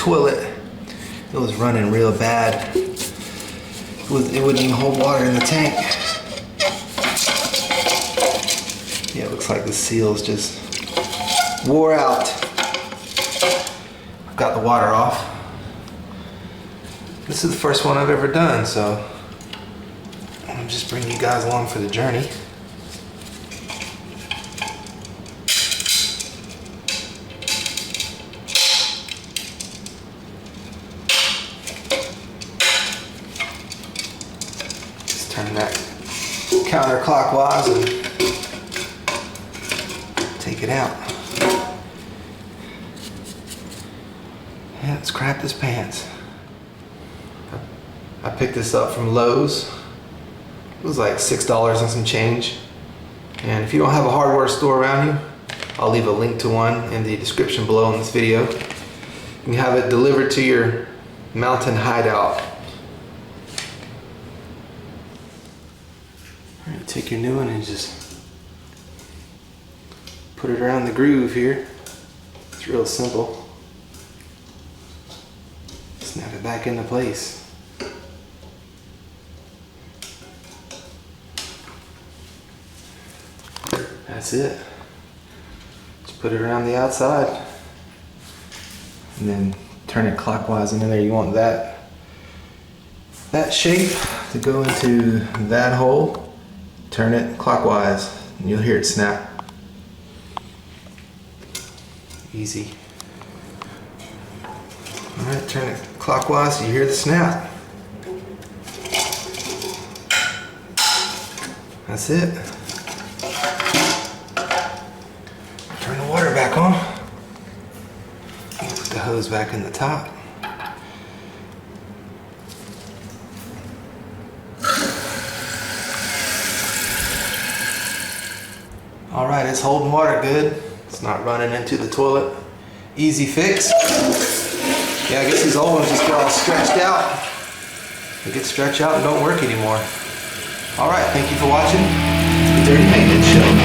toilet. It was running real bad. It wouldn't even hold water in the tank. Yeah, it looks like the seals just wore out. I've got the water off. This is the first one I've ever done, so I'm just bringing you guys along for the journey. Just turn that counterclockwise and take it out. Yeah, it's crapped as pants. I picked this up from Lowe's. It was like $6 and some change. And if you don't have a hardware store around you, I'll leave a link to one in the description below in this video. You can have it delivered to your mountain hideout. Alright, take your new one and just put it around the groove here. It's real simple. Snap it back into place. That's it. Just put it around the outside and then turn it clockwise into there. You want that shape to go into that hole. Turn it clockwise and you'll hear it snap. Easy. Alright, turn it clockwise so you hear the snap. That's it. Turn the water back on. Put the hose back in the top. Alright, it's holding water good. It's not running into the toilet. Easy fix. Yeah, I guess these old ones just get all stretched out. They get stretched out and don't work anymore. Alright, thank you for watching the Dirty Maintenance Show.